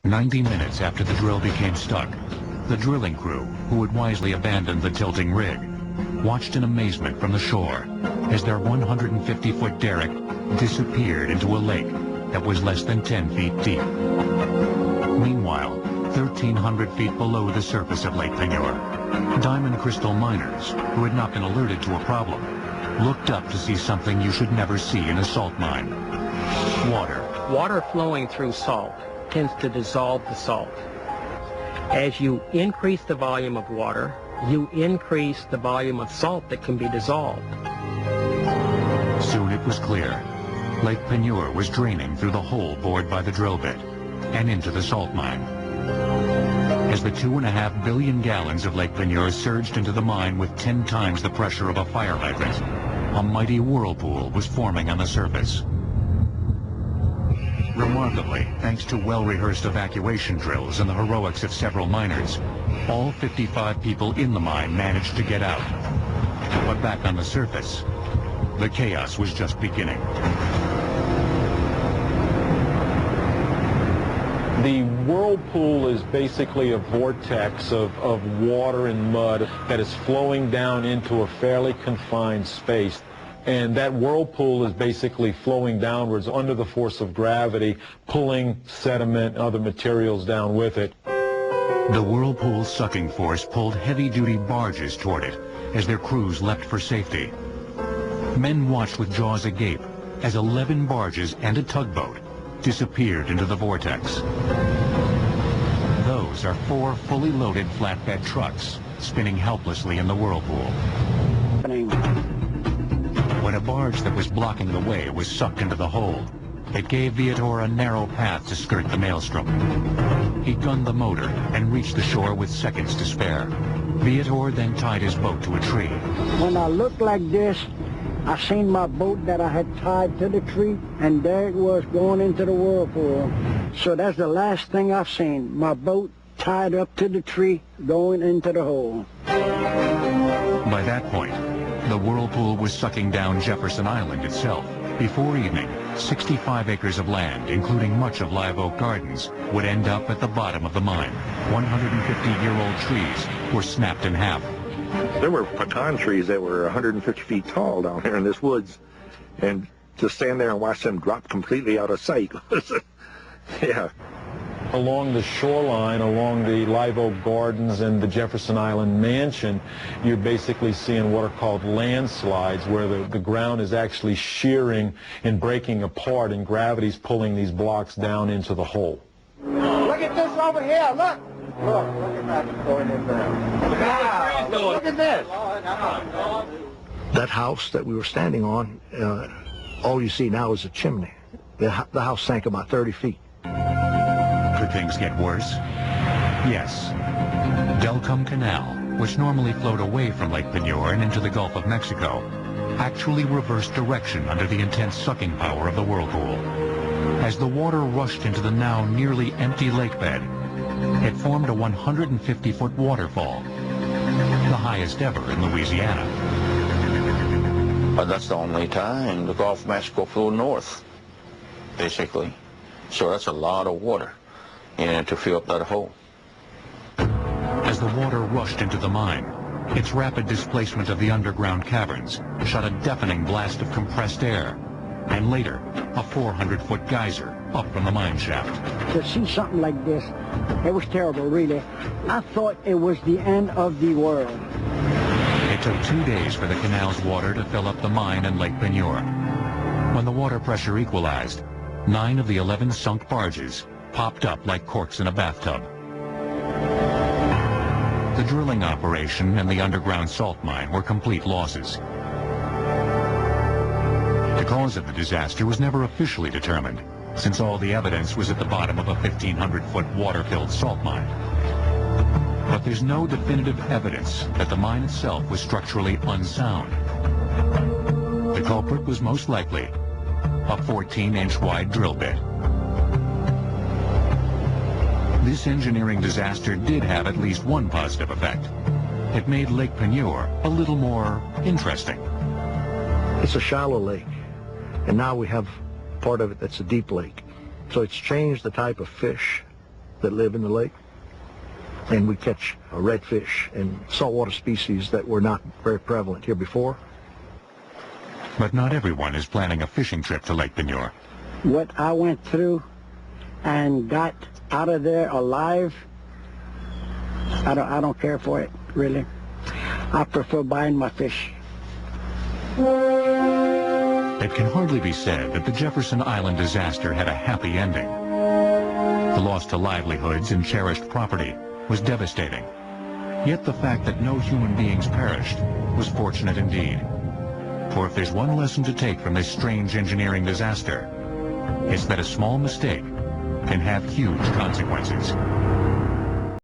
90 minutes after the drill became stuck, the drilling crew, who had wisely abandoned the tilting rig, watched in amazement from the shore as their 150-foot derrick disappeared into a lake that was less than 10 feet deep. Meanwhile, 1,300 feet below the surface of Lake Peigner, diamond crystal miners, who had not been alerted to a problem, looked up to see something you should never see in a salt mine. Water. Water flowing through salt tends to dissolve the salt. As you increase the volume of water, you increase the volume of salt that can be dissolved. Soon it was clear. Lake Peigner was draining through the hole bored by the drill bit and into the salt mine. As the 2.5 billion gallons of Lake Peigner surged into the mine with 10 times the pressure of a fire hydrant, a mighty whirlpool was forming on the surface. Remarkably, thanks to well-rehearsed evacuation drills and the heroics of several miners, all 55 people in the mine managed to get out. But back on the surface, the chaos was just beginning. The whirlpool is basically a vortex of water and mud that is flowing down into a fairly confined space. And that whirlpool is basically flowing downwards under the force of gravity, pulling sediment and other materials down with it. The whirlpool's sucking force pulled heavy-duty barges toward it as their crews leapt for safety. Men watched with jaws agape as 11 barges and a tugboat disappeared into the vortex. Those are 4 fully loaded flatbed trucks spinning helplessly in the whirlpool. When a barge that was blocking the way was sucked into the hole, it gave Viator a narrow path to skirt the maelstrom. He gunned the motor and reached the shore with seconds to spare. Viator then tied his boat to a tree. When I looked like this, I seen my boat that I had tied to the tree, and there it was going into the whirlpool. So that's the last thing I've seen, my boat tied up to the tree going into the hole. By that point, the whirlpool was sucking down Jefferson Island itself. Before evening, 65 acres of land, including much of Live Oak Gardens, would end up at the bottom of the mine. 150-year-old trees were snapped in half. There were pecan trees that were 150 feet tall down here in this woods, and to stand there and watch them drop completely out of sight was, yeah. Along the shoreline, along the Live Oak Gardens and the Jefferson Island Mansion, you're basically seeing what are called landslides, where the ground is actually shearing and breaking apart, and gravity's pulling these blocks down into the hole. Look at this over here, look! Look at that going in there. Look at this! That house that we were standing on, all you see now is a chimney. The house sank about 30 feet. Could things get worse? Yes. Delcombe Canal, which normally flowed away from Lake Peigner and into the Gulf of Mexico, actually reversed direction under the intense sucking power of the whirlpool. As the water rushed into the now nearly empty lake bed, it formed a 150-foot waterfall, the highest ever in Louisiana. But that's the only time the Gulf of Mexico flowed north, basically. So that's a lot of water to fill up that hole. As the water rushed into the mine, its rapid displacement of the underground caverns shot a deafening blast of compressed air, and later, a 400-foot geyser up from the mine shaft. To see something like this, it was terrible, really. I thought it was the end of the world. It took 2 days for the canal's water to fill up the mine and Lake Peigner. When the water pressure equalized, 9 of the 11 sunk barges popped up like corks in a bathtub. The drilling operation and the underground salt mine were complete losses. The cause of the disaster was never officially determined, since all the evidence was at the bottom of a 1,500-foot water-filled salt mine. But there's no definitive evidence that the mine itself was structurally unsound. The culprit was most likely a 14-inch wide drill bit. This engineering disaster did have at least one positive effect. It made Lake Peigner a little more interesting. It's a shallow lake, and now we have part of it that's a deep lake. So it's changed the type of fish that live in the lake. And we catch redfish and saltwater species that were not very prevalent here before. But not everyone is planning a fishing trip to Lake Peigner. What I went through and got out of there alive, I don't care for it, really. I prefer buying my fish. It can hardly be said that the Jefferson Island disaster had a happy ending. The loss to livelihoods and cherished property was devastating. Yet the fact that no human beings perished was fortunate indeed. For if there's one lesson to take from this strange engineering disaster, it's that a small mistake can have huge consequences.